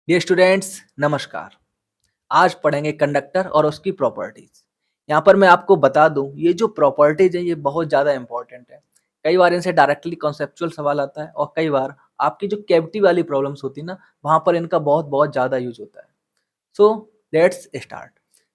Dear students, नमस्कार। आज पढ़ेंगे कंडक्टर और उसकी प्रॉपर्टीज। यहाँ पर मैं आपको बता दूं, ये जो प्रॉपर्टीज है ये बहुत ज़्यादा इंपॉर्टेंट है। कई बार इनसे डायरेक्टली कॉन्सेप्चुअल सवाल आता है और कई बार आपकी जो कैविटी वाली प्रॉब्लम्स होती है ना, वहाँ पर इनका बहुत बहुत ज़्यादा यूज होता है। So let's start.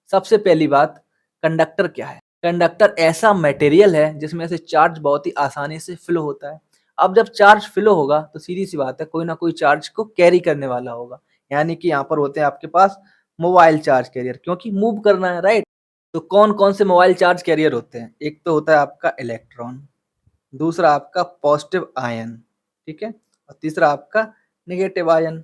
सबसे पहली बात, कंडक्टर क्या है? कंडक्टर ऐसा मटेरियल है जिसमें से चार्ज बहुत ही आसानी से फ्लो होता है। अब जब चार्ज फ्लो होगा तो सीधी सी बात है, कोई ना कोई चार्ज को कैरी करने वाला होगा। यानी कि यहाँ पर होते हैं आपके पास मोबाइल चार्ज कैरियर, क्योंकि मूव करना है, राइट? तो कौन कौन से मोबाइल चार्ज कैरियर होते हैं? एक तो होता है आपका इलेक्ट्रॉन, दूसरा आपका पॉजिटिव आयन, ठीक है, और तीसरा आपका नेगेटिव आयन।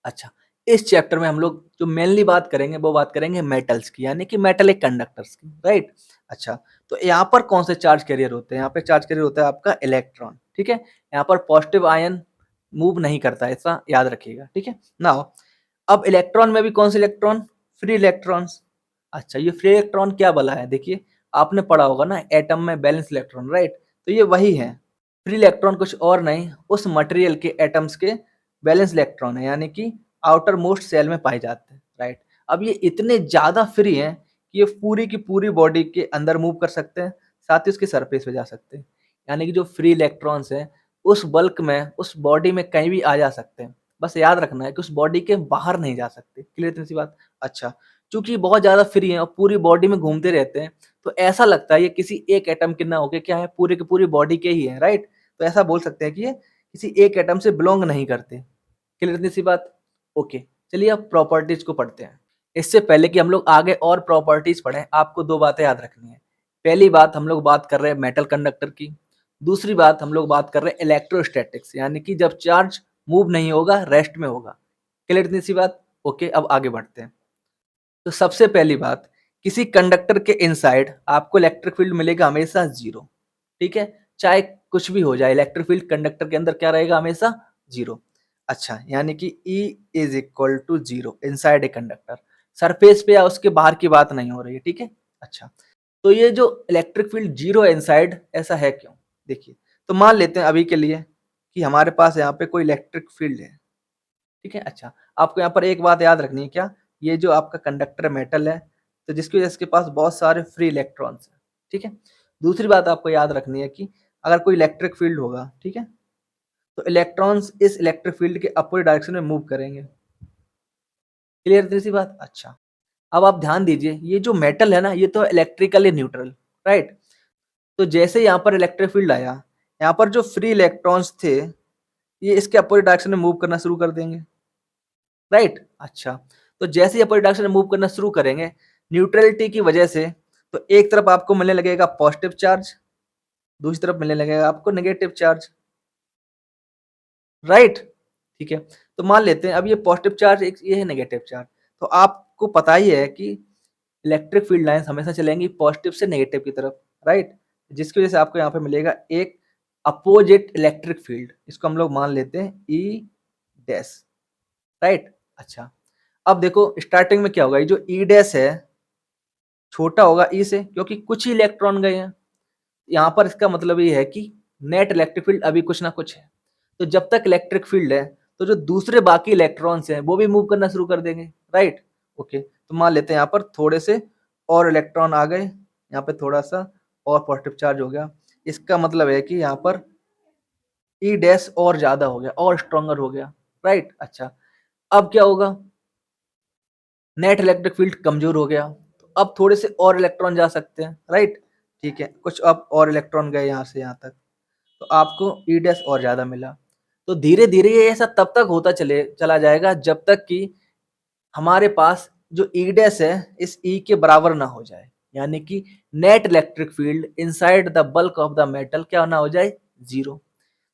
अच्छा, इस चैप्टर में हम लोग जो मेनली बात करेंगे वो बात करेंगे मेटल्स की, यानी कि मेटेलिक कंडक्टर्स की, राइट? अच्छा, तो यहाँ पर कौन से चार्ज कैरियर होते हैं? यहाँ पे चार्ज कैरियर होता है आपका इलेक्ट्रॉन, ठीक है। यहाँ पर पॉजिटिव आयन मूव नहीं करता है, ऐसा याद रखिएगा, ठीक है। नाउ अब इलेक्ट्रॉन में भी कौन से इलेक्ट्रॉन? Free electrons. अच्छा, ये फ्री इलेक्ट्रॉन क्या भला है? देखिए, आपने पढ़ा होगा ना एटम में बैलेंस इलेक्ट्रॉन, राइट? तो ये वही है। फ्री इलेक्ट्रॉन कुछ और नहीं, उस मटेरियल के एटम्स के बैलेंस इलेक्ट्रॉन है, यानी कि आउटर मोस्ट सेल में पाए जाते हैं, राइट? अब ये इतने ज़्यादा फ्री हैं कि ये पूरी की पूरी बॉडी के अंदर मूव कर सकते हैं, साथ ही उसके सरफेस पे जा सकते हैं। यानी कि जो फ्री इलेक्ट्रॉन्स हैं उस बल्क में, उस बॉडी में कहीं भी आ जा सकते हैं। बस याद रखना है कि उस बॉडी के बाहर नहीं जा सकते। क्लियर इतनी सी बात? अच्छा, चूंकि बहुत ज़्यादा फ्री हैं और पूरी बॉडी में घूमते रहते हैं, तो ऐसा लगता है ये किसी एक एटम के ना होके क्या है, पूरे की पूरी बॉडी के ही है, राइट? तो ऐसा बोल सकते हैं कि ये किसी एक एटम से बिलोंग नहीं करते। क्लियर इतनी सी बात? ओके, चलिए अब प्रॉपर्टीज को पढ़ते हैं। इससे पहले कि हम लोग आगे और प्रॉपर्टीज पढ़ें, आपको दो बातें याद रखनी है। पहली बात, हम लोग बात कर रहे हैं मेटल कंडक्टर की। दूसरी बात, हम लोग बात कर रहे हैं इलेक्ट्रोस्टैटिक्स, यानी कि जब चार्ज मूव नहीं होगा, रेस्ट में होगा। क्लियर इतनी सी बात? ओके, अब आगे बढ़ते हैं। तो सबसे पहली बात, किसी कंडक्टर के इनसाइड आपको इलेक्ट्रिक फील्ड मिलेगा हमेशा जीरो, ठीक है। चाहे कुछ भी हो जाए, इलेक्ट्रिक फील्ड कंडक्टर के अंदर क्या रहेगा? हमेशा जीरो। अच्छा, यानी कि E is equal to zero inside a conductor. Surface पे या उसके बाहर की बात नहीं हो रही है, ठीक है। अच्छा, तो ये जो इलेक्ट्रिक फील्ड जीरो है इनसाइड, ऐसा है क्यों? देखिए, तो मान लेते हैं अभी के लिए कि हमारे पास यहाँ पे कोई इलेक्ट्रिक फील्ड है, ठीक है। अच्छा, आपको यहाँ पर एक बात याद रखनी है, क्या? ये जो आपका कंडक्टर मेटल है, तो जिसकी वजह से इसके पास बहुत सारे फ्री इलेक्ट्रॉन्स हैं, ठीक है। दूसरी बात आपको याद रखनी है कि अगर कोई इलेक्ट्रिक फील्ड होगा, ठीक है, तो इलेक्ट्रॉन्स इस इलेक्ट्रिक फील्ड के अपोजिट डायरेक्शन में मूव करेंगे। क्लियर थी सी बात? अच्छा, अब आप ध्यान दीजिए, ये जो मेटल है ना, ये तो इलेक्ट्रिकली न्यूट्रल, राइट? तो जैसे यहाँ पर इलेक्ट्रिक फील्ड आया, यहाँ पर जो फ्री इलेक्ट्रॉन्स थे ये इसके अपोजिट डायरेक्शन में मूव करना शुरू कर देंगे, राइट? अच्छा, तो जैसे ही अपोजिट डायरेक्शन में मूव करना शुरू करेंगे, न्यूट्रलिटी की वजह से, तो एक तरफ आपको मिलने लगेगा पॉजिटिव चार्ज, दूसरी तरफ मिलने लगेगा आपको नेगेटिव चार्ज, राइट? ठीक है, तो मान लेते हैं अब ये पॉजिटिव चार्ज, एक ये है नेगेटिव चार्ज। तो आपको पता ही है कि इलेक्ट्रिक फील्ड लाइंस हमेशा चलेंगी पॉजिटिव से नेगेटिव की तरफ, राइट? जिसकी वजह से आपको यहाँ पे मिलेगा एक अपोजिट इलेक्ट्रिक फील्ड, इसको हम लोग मान लेते हैं ई डैश, राइट? अच्छा, अब देखो स्टार्टिंग में क्या होगा, ये जो ई डैश है छोटा होगा ई से, क्योंकि कुछ ही इलेक्ट्रॉन गए हैं। यहाँ पर इसका मतलब ये है कि नेट इलेक्ट्रिक फील्ड अभी कुछ ना कुछ है। तो जब तक इलेक्ट्रिक फील्ड है, तो जो दूसरे बाकी इलेक्ट्रॉन्स हैं वो भी मूव करना शुरू कर देंगे, राइट? ओके, तो मान लेते हैं यहाँ पर थोड़े से और इलेक्ट्रॉन आ गए, यहाँ पे थोड़ा सा और पॉजिटिव चार्ज हो गया। इसका मतलब है कि यहाँ पर ई डैश और ज्यादा हो गया और स्ट्रॉन्गर हो गया, राइट? अच्छा, अब क्या होगा? नेट इलेक्ट्रिक फील्ड कमजोर हो गया, तो अब थोड़े से और इलेक्ट्रॉन जा सकते हैं, राइट? ठीक है, कुछ अब और इलेक्ट्रॉन गए यहाँ से यहाँ तक, तो आपको ई डैश और ज्यादा मिला। तो धीरे धीरे ये ऐसा तब तक होता चला जाएगा जब तक कि हमारे पास जो ई डैश है इस ई के बराबर ना हो जाए, यानी कि net electric field inside the bulk of the metal क्या ना हो जाए? जीरो।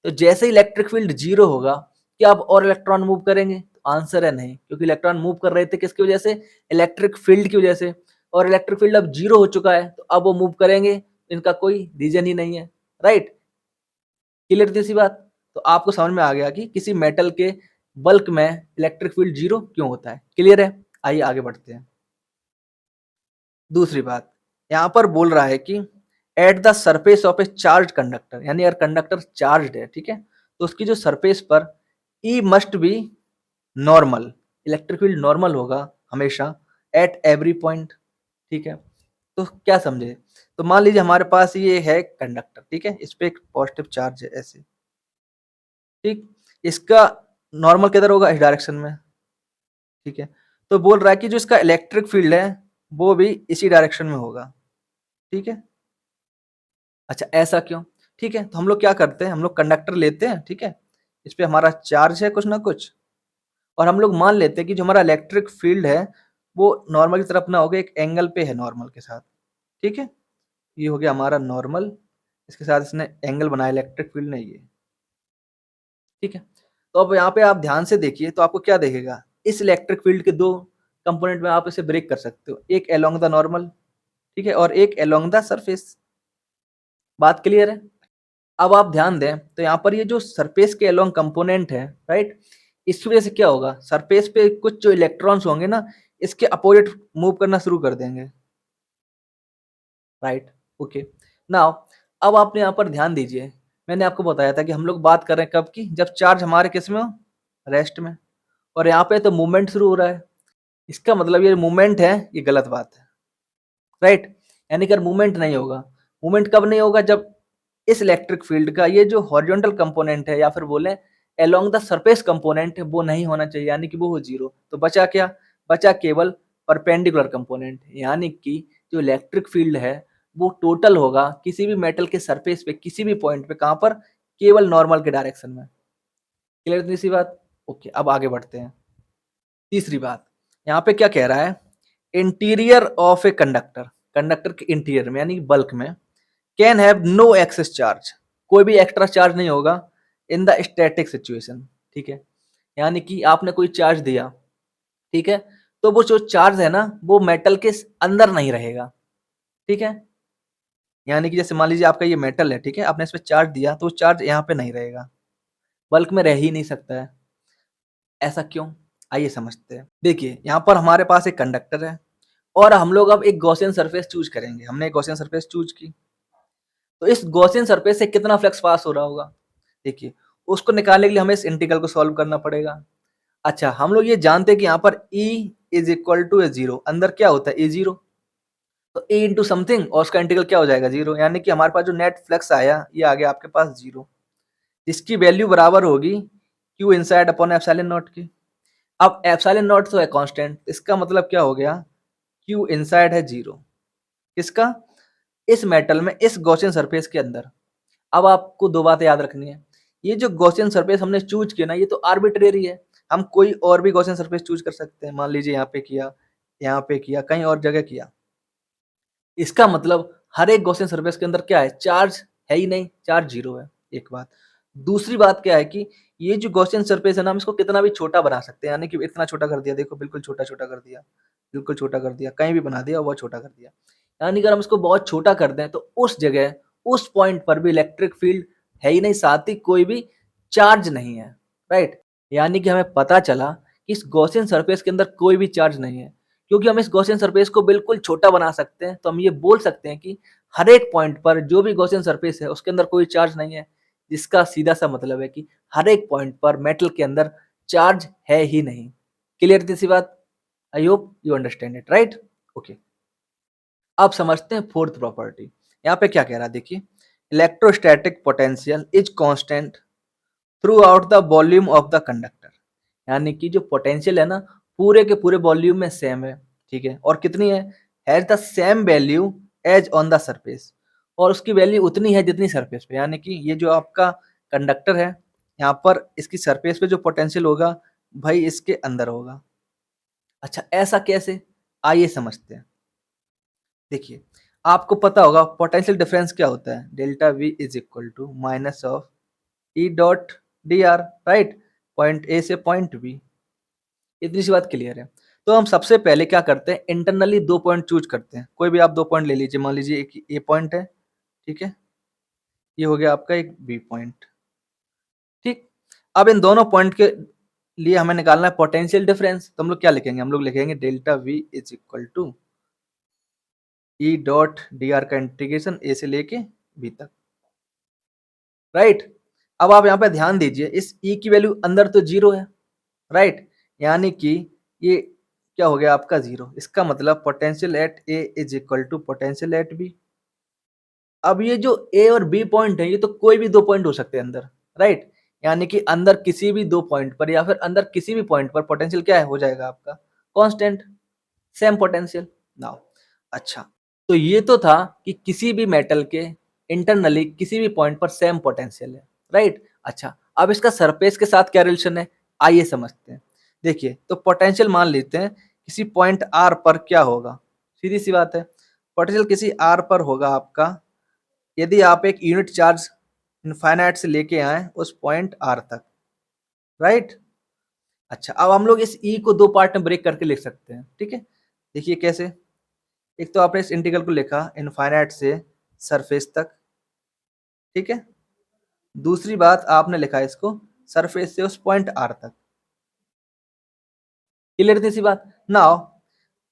तो जैसे ही इलेक्ट्रिक फील्ड जीरो होगा, क्या अब और इलेक्ट्रॉन मूव करेंगे? तो आंसर है नहीं, क्योंकि इलेक्ट्रॉन मूव कर रहे थे किसकी वजह से? इलेक्ट्रिक फील्ड की वजह से। और इलेक्ट्रिक फील्ड अब जीरो हो चुका है, तो अब वो मूव करेंगे, इनका कोई रीजन ही नहीं है, राइट? क्लियर थी सी बात? तो आपको समझ में आ गया कि किसी मेटल के बल्क में इलेक्ट्रिक फील्ड जीरो क्यों होता है। क्लियर है? आइए आगे बढ़ते हैं। दूसरी बात, यहाँ पर बोल रहा है कि at the surface of A charge conductor, यानी अगर कंडक्टर चार्ज है, ठीक है, तो उसकी जो सरफेस पर E must be normal, electric field normal होगा हमेशा एट एवरी पॉइंट, ठीक है। तो क्या समझे, तो मान लीजिए हमारे पास ये है कंडक्टर, ठीक है, इस पे एक पॉजिटिव चार्ज है ऐसे, ठीक, इसका नॉर्मल किधर होगा, इस डायरेक्शन में, ठीक है। तो बोल रहा है कि जो इसका इलेक्ट्रिक फील्ड है वो भी इसी डायरेक्शन में होगा, ठीक है। अच्छा ऐसा क्यों, ठीक है, तो हम लोग क्या करते हैं, हम लोग कंडक्टर लेते हैं, ठीक है, इस पे हमारा चार्ज है कुछ ना कुछ, और हम लोग मान लेते हैं कि जो हमारा इलेक्ट्रिक फील्ड है वो नॉर्मल की तरफ ना होगा, एक एंगल पे है नॉर्मल के साथ, ठीक है। ये हो गया हमारा नॉर्मल, इसके साथ इसने एंगल बनाया इलेक्ट्रिक फील्ड ने ये, ठीक है। तो अब यहाँ पे आप ध्यान से देखिए तो आपको क्या देखेगा, इस इलेक्ट्रिक फील्ड के दो कंपोनेंट में आप इसे ब्रेक कर सकते हो, एक अलोंग द नॉर्मल, ठीक है, और एक अलोंग द सरफेस। बात क्लियर है। अब आप ध्यान दें तो यहाँ पर ये जो सरफेस के अलोंग कंपोनेंट है, राइट, इसकी वजह से क्या होगा, सरफेस पे कुछ जो इलेक्ट्रॉन्स होंगे ना इसके अपोजिट मूव करना शुरू कर देंगे, राइट, ओके। नाउ अब आपने यहाँ पर ध्यान दीजिए, मैंने आपको बताया था कि हम लोग बात कर रहे हैं कब की, जब चार्ज हमारे किस में हो, रेस्ट में, और यहाँ पे तो मूवमेंट शुरू हो रहा है, इसका मतलब ये मूवमेंट है, ये गलत बात है, राइट। यानी कि मूवमेंट नहीं होगा, मूवमेंट कब नहीं होगा, जब इस इलेक्ट्रिक फील्ड का ये जो हॉरिजॉन्टल कंपोनेंट है या फिर बोले अलोंग द सरफेस कंपोनेंट है वो नहीं होना चाहिए, यानी कि वो हो जीरो, तो बचा क्या, बचा केवल परपेंडिकुलर कंपोनेंट, यानी कि जो इलेक्ट्रिक फील्ड है वो टोटल होगा किसी भी मेटल के सरफेस पे किसी भी पॉइंट पे, कहां पर, केवल नॉर्मल के डायरेक्शन में। क्लियर इतनी सी बात, ओके। अब आगे बढ़ते हैं, तीसरी बात, यहाँ पे क्या कह रहा है, interior of a conductor, conductor के इंटीरियर में यानी बल्क में, can have no excess charge, कोई भी एक्स्ट्रा चार्ज नहीं होगा इन द स्टैटिक सिचुएशन, ठीक है। यानी कि आपने कोई चार्ज दिया, ठीक है, तो वो जो चार्ज है ना वो मेटल के अंदर नहीं रहेगा, ठीक है। यानी कि जैसे मान लीजिए आपका ये मेटल है, ठीक है, आपने इस पे चार्ज दिया तो चार्ज यहाँ पे नहीं रहेगा, बल्क में रह ही नहीं सकता है, ऐसा क्यों, आइए समझते हैं। देखिए यहाँ पर हमारे पास एक कंडक्टर है और हम लोग अब एक गॉसियन सरफेस चूज करेंगे, हमने एक गॉसियन सरफेस चूज की, तो इस गॉसियन सरफेस से कितना फ्लक्स पास हो रहा होगा, देखिए उसको निकालने के लिए हमें इस इंटीग्रल को सॉल्व करना पड़ेगा। अच्छा हम लोग ये जानते हैं कि यहाँ पर E is equal to a zero, अंदर क्या होता है ए जीरो, तो ए इंटू समथिंग और उसका इंटीग्रल क्या हो जाएगा जीरो, यानी कि हमारे पास जो नेट फ्लक्स आया ये आ गया आपके पास जीरो, जिसकी वैल्यू बराबर होगी Q inside upon epsilon not की। अब एप्सिलॉन नॉट तो है कांस्टेंट, इसका मतलब क्या हो गया, क्यू इनसाइड है जीरो, किसका, इस मेटल में इस गॉसियन सरफेस के अंदर। अब आपको दो बातें याद रखनी है, ये जो गॉसियन सरफेस हमने चूज किया ना ये तो आर्बिट्रेरी है, हम कोई और भी गॉसियन सरफेस चूज कर सकते हैं, मान लीजिए यहाँ पे किया, यहाँ पे किया, कहीं और जगह किया, इसका मतलब हर एक गॉसियन सरफेस के अंदर क्या है, चार्ज है ही नहीं, चार्ज जीरो है, एक बात। दूसरी बात क्या है कि ये जो गॉसियन सरफेस है ना हम इसको कितना भी छोटा बना सकते हैं, यानी कि इतना छोटा कर दिया, देखो बिल्कुल छोटा छोटा कर दिया, बिल्कुल छोटा कर दिया, कहीं भी बना दिया बहुत छोटा कर दिया, यानी अगर हम इसको बहुत छोटा कर दें तो उस जगह उस पॉइंट पर भी इलेक्ट्रिक फील्ड है ही नहीं, साथ ही कोई भी चार्ज नहीं है, राइट। यानी कि हमें पता चला कि इस गॉसियन सरफेस के अंदर कोई भी चार्ज नहीं है, क्योंकि हम इस गॉसियन सरफेस को बिल्कुल छोटा बना सकते हैं, तो हम ये बोल सकते हैं कि हर एक पॉइंट पर जो भी गॉसियन सरफेस है उसके अंदर कोई चार्ज नहीं है, जिसका सीधा सा मतलब है कि हर एक पॉइंट पर मेटल के अंदर चार्ज है ही नहीं। क्लियर थी सी बात, I hope you understand it, right, okay. अब समझते हैं फोर्थ प्रॉपर्टी, यहाँ पे क्या कह रहा है, देखिए electrostatic potential is constant through out the volume of the conductor, यानी कि जो पोटेंशियल है ना पूरे के पूरे वॉल्यूम में सेम है, ठीक है, और कितनी है, has the same value as on the surface, और उसकी वैल्यू उतनी है जितनी सरफेस पे, यानी कि ये जो आपका कंडक्टर है यहाँ पर इसकी सरफेस पे जो पोटेंशियल होगा भाई इसके अंदर होगा। अच्छा ऐसा कैसे, आइए समझते हैं। देखिए आपको पता होगा पोटेंशियल डिफरेंस क्या होता है, delta V is equal to minus of E dot D R, right, point A से पॉइंट बी, इतनी सी बात क्लियर है। तो हम सबसे पहले क्या करते हैं, इंटरनली दो पॉइंट चूज करते हैं, कोई भी आप दो पॉइंट ले लीजिए, मान लीजिए एक ए पॉइंट है, ठीक है, ये हो गया आपका एक बी पॉइंट, ठीक। अब इन दोनों पॉइंट के लिए हमें निकालना है पोटेंशियल डिफरेंस, तो हम लोग क्या लिखेंगे, हम लोग लिखेंगे delta V is equal to E dot D R का इंटीग्रेशन ए से लेके बी तक, राइट। अब आप यहाँ पे ध्यान दीजिए इस ई की वैल्यू अंदर तो जीरो है, राइट, यानी कि ये क्या हो गया आपका 0। इसका मतलब potential at A is equal to potential at B. अब ये जो ए और बी पॉइंट है, ये तो कोई भी 2 पॉइंट हो सकते हैं अंदर, राइट? यानी कि अंदर किसी भी 2 पॉइंट पर या फिर अंदर किसी भी पॉइंट पर पोटेंशियल क्या है हो जाएगा आपका कांस्टेंट, सेम पोटेंशियल। नाउ अच्छा, तो ये तो था कि किसी भी मेटल के इंटरनली किसी भी पॉइंट पर सेम पोटेंशियल है, राइट? अच्छा, अब इसका सरफेस के साथ क्या रिलेशन है, आइए समझते हैं। देखिए, तो पोटेंशियल मान लेते हैं किसी पॉइंट आर पर क्या होगा, सीधी सी बात है, पोटेंशियल किसी आर पर होगा आपका यदि आप एक यूनिट चार्ज इनफाइनाइट से लेके आए उस पॉइंट आर तक, राइट? अच्छा, अब हम लोग इस ई को 2 पार्ट में ब्रेक करके लिख सकते हैं, ठीक है? देखिए कैसे, एक तो आपने इस इंटीग्रल को लिखा इनफाइनाइट से सरफेस तक, ठीक है? दूसरी बात आपने लिखा इसको सरफेस से उस पॉइंट आर तक। क्लियर थी सी बात? नाउ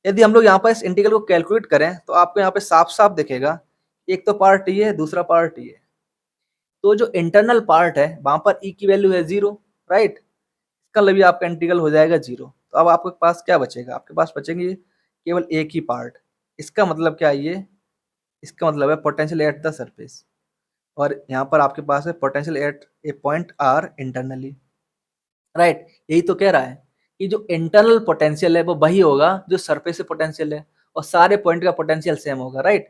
यदि हम लोग यहाँ पर इस इंटीग्रल को कैलकुलेट करें तो आपको यहाँ पे साफ-साफ दिखेगा, एक तो पार्ट ये है, दूसरा पार्ट ये है। तो जो इंटरनल पार्ट है वहाँ पर ई की वैल्यू है 0, राइट? इसका मतलब ये आपका इंटीग्रल हो जाएगा 0। तो अब आपके पास क्या बचेगा? आपके पास बचेंगे केवल एक ही पार्ट। इसका मतलब क्या है ये? इसका मतलब है पोटेंशियल एट द सरफेस और यहाँ पर आपके पास है potential at A point R internally, right? यही तो कह रहा है कि जो इंटरनल पोटेंशियल है वो वही होगा जो सरफेस से पोटेंशियल है और सारे पॉइंट का पोटेंशियल सेम होगा, राइट?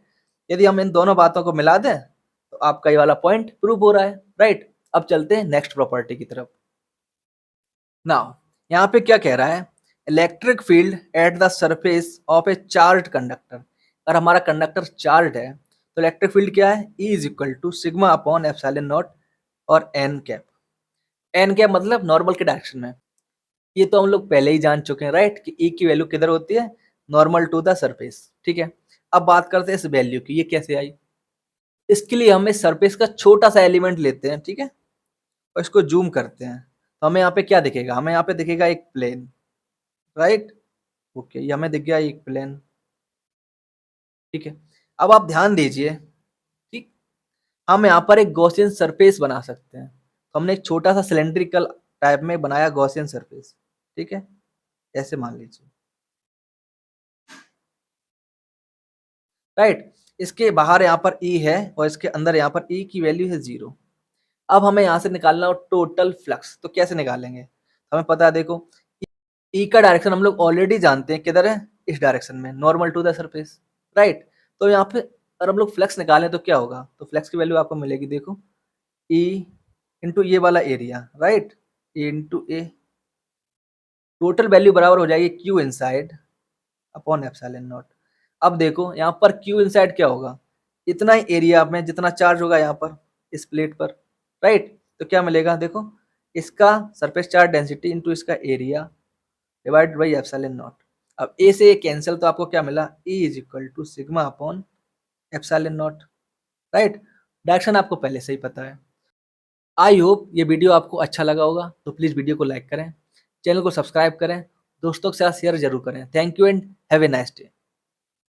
यदि हम इन दोनों बातों को मिला दें तो आपका ये वाला पॉइंट प्रूव हो रहा है, राइट? अब चलते हैं नेक्स्ट प्रॉपर्टी की तरफ। नाउ यहाँ पे क्या कह रहा है, electric field at the surface of A charge conductor. अगर हमारा कंडक्टर चार्ज है तो इलेक्ट्रिक फील्ड क्या है, E is equal to sigma upon epsilon naught और एन कैप। एन कैप मतलब नॉर्मल के डायरेक्शन में। ये तो हम लोग पहले ही जान चुके हैं, राइट? कि E की वैल्यू किधर होती है, नॉर्मल टू द सरफेस, ठीक है? अब बात करते हैं इस वैल्यू की, ये कैसे आई। इसके लिए हम इस सरफेस का छोटा सा एलिमेंट लेते हैं, ठीक है, और इसको जूम करते हैं तो हमें यहाँ पे क्या दिखेगा, हमें यहाँ पे दिखेगा एक प्लेन, राइट? ओके, ये हमें दिख गया एक प्लेन, ठीक है? अब आप ध्यान दीजिए, ठीक, हम यहाँ पर एक गॉसियन सरफेस बना सकते हैं। तो हमने एक छोटा सा सिलेंड्रिकल टाइप में बनाया गॉसियन सरफेस, ठीक है, ऐसे मान लीजिए, राइट? इसके बाहर यहाँ पर ई है और इसके अंदर यहाँ पर ई की वैल्यू है 0। अब हमें यहाँ से निकालना हो टोटल फ्लक्स, तो कैसे निकालेंगे? हमें पता है, देखो ई का डायरेक्शन हम लोग ऑलरेडी जानते हैं किधर है, इस डायरेक्शन में, normal to the surface, right? तो यहाँ पे अगर हम लोग फ्लक्स निकालें तो क्या होगा, तो फ्लक्स की वैल्यू आपको मिलेगी, देखो ई इंटू ये वाला एरिया, राइट? ए इंटू ए, टोटल वैल्यू बराबर हो जाएगी Q inside upon epsilon not. अब देखो यहाँ पर क्यू इनसाइड क्या होगा, इतना ही एरिया में जितना चार्ज होगा यहाँ पर इस प्लेट पर, राइट? तो क्या मिलेगा, देखो इसका सरफेस चार्ज डेंसिटी इंटू इसका area divide by epsilon not. अब ए से ए कैंसिल तो आपको क्या मिला, E is equal to sigma upon epsilon naught, right? Direction आपको पहले से ही पता है। आई होप ये वीडियो आपको अच्छा लगा होगा, तो प्लीज़ वीडियो को लाइक करें, चैनल को सब्सक्राइब करें, दोस्तों के साथ शेयर जरूर करें। Thank you and have a nice day.